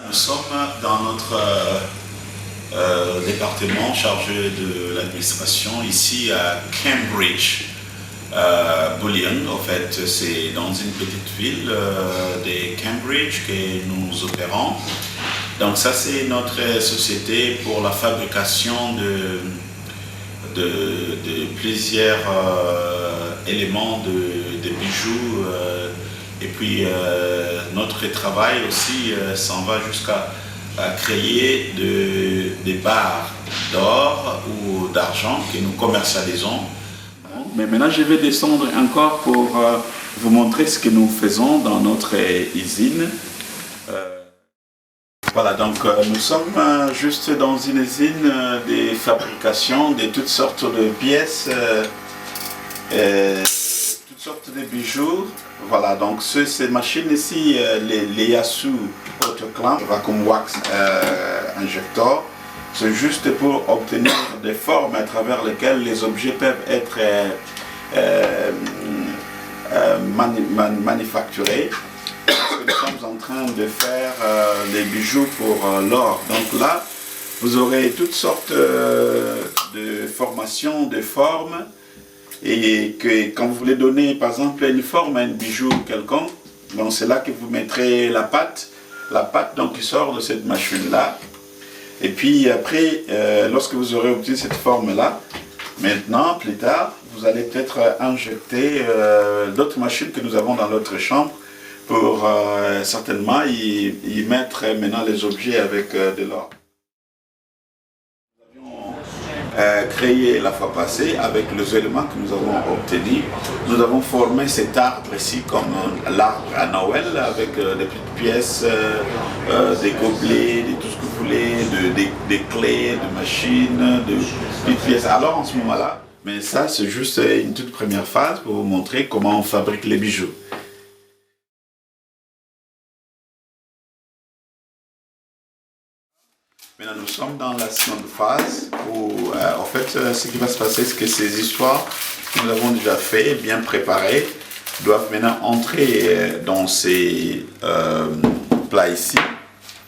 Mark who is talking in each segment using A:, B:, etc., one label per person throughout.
A: Nous sommes dans notre département chargé de l'administration ici à Cambridge, Bullion. En fait, c'est dans une petite ville de Cambridge que nous opérons. Donc ça, c'est notre société pour la fabrication de plusieurs éléments de bijoux. Et puis notre travail aussi s'en va jusqu'à créer des barres d'or ou d'argent que nous commercialisons. Mais maintenant, je vais descendre encore pour vous montrer ce que nous faisons dans notre usine. Voilà, donc nous sommes juste dans une usine de fabrication de toutes sortes de pièces, toutes sortes de bijoux. Voilà, donc ces machines ici, les Yasu Autoclamp Vacuum Wax Injector, c'est juste pour obtenir des formes à travers lesquelles les objets peuvent être manufacturés. Nous sommes en train de faire des bijoux pour l'or. Donc là, vous aurez toutes sortes de formations, de formes. Et que quand vous voulez donner par exemple une forme à un bijou quelconque, bon, c'est là que vous mettrez la pâte donc qui sort de cette machine là. Et puis après, lorsque vous aurez obtenu cette forme là, maintenant plus tard, vous allez peut-être injecter d'autres machines que nous avons dans notre chambre pour certainement y mettre maintenant les objets avec de l'or. Créé la fois passée avec les éléments que nous avons obtenus. Nous avons formé cet arbre ici comme l'arbre à Noël avec des petites pièces, des gobelets, de tout ce que vous voulez, des clés, de machines, de petites pièces. Alors en ce moment-là, mais ça c'est juste une toute première phase pour vous montrer comment on fabrique les bijoux. Maintenant, nous sommes dans la seconde phase où, en fait, ce qui va se passer, c'est que ces histoires que nous avons déjà fait, bien préparées, doivent maintenant entrer dans ces plats ici,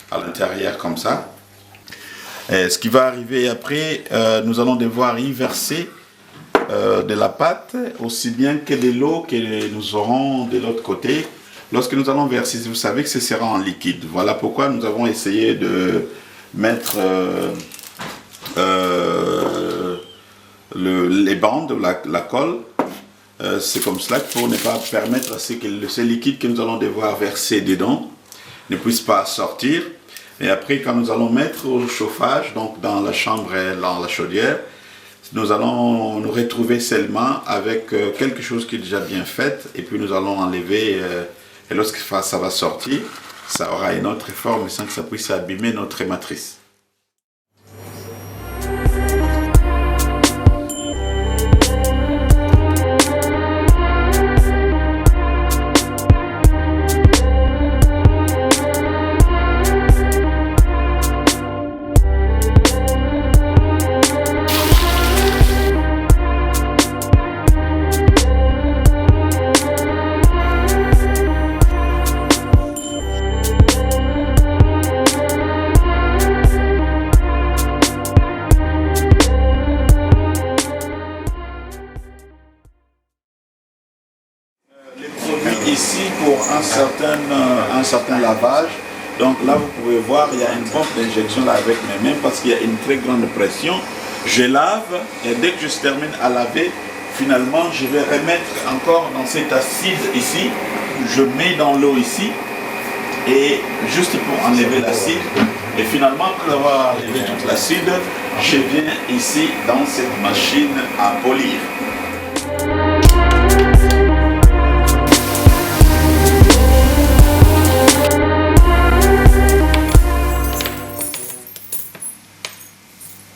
A: à l'intérieur comme ça. Et ce qui va arriver après, nous allons devoir y verser de la pâte, aussi bien que de l'eau que nous aurons de l'autre côté. Lorsque nous allons verser, vous savez que ce sera en liquide. Voilà pourquoi nous avons essayé de mettre les bandes, la colle, c'est comme cela pour ne pas permettre à ce que ce liquide que nous allons devoir verser dedans ne puisse pas sortir. Et après, quand nous allons mettre au chauffage, donc dans la chambre et dans la chaudière, nous allons nous retrouver seulement avec quelque chose qui est déjà bien fait, et puis nous allons enlever, et lorsque ça va sortir, ça aura une autre forme sans que ça puisse abîmer notre matrice. Ici pour un certain lavage, donc là vous pouvez voir il y a une pompe d'injection là avec mes mains parce qu'il y a une très grande pression. Je lave et dès que je termine à laver, finalement je vais remettre encore dans cet acide ici, je mets dans l'eau ici et juste pour enlever l'acide, et finalement après avoir enlevé toute l'acide, je viens ici dans cette machine à polir.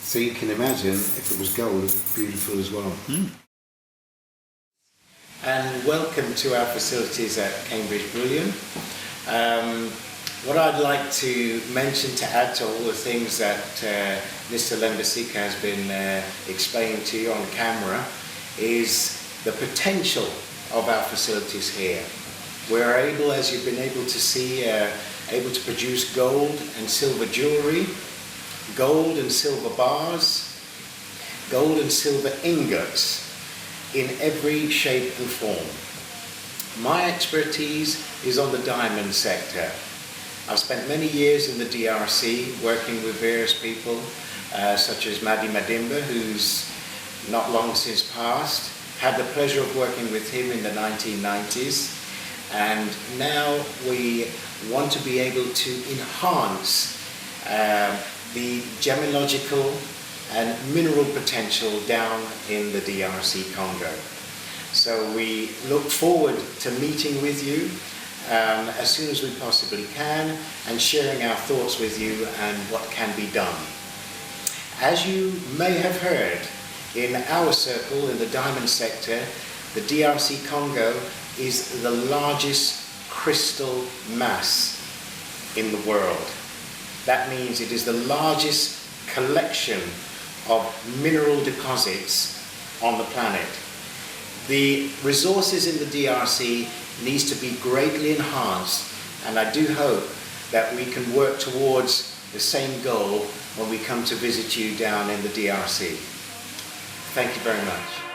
B: So you can imagine if it was gold, it would be beautiful as well. And welcome to our facilities at Cambridge Bullion. What I'd like to mention to add to all the things that Mr. Lembasika has been explaining to you on camera is the potential of our facilities here. We're able, as you've been able to see, able to produce gold and silver jewelry, gold and silver bars, gold and silver ingots in every shape and form. My expertise is on the diamond sector. I've spent many years in the DRC working with various people such as Madi Madimba, who's not long since passed. Had the pleasure of working with him in the 1990s, and now we want to be able to enhance the gemological and mineral potential down in the DRC Congo. So we look forward to meeting with you as soon as we possibly can and sharing our thoughts with you and what can be done. As you may have heard, in our circle in the diamond sector, the DRC Congo is the largest crystal mass in the world. That means it is the largest collection of mineral deposits on the planet. The resources in the DRC needs to be greatly enhanced, and I do hope that we can work towards the same goal when we come to visit you down in the DRC. Thank you very much.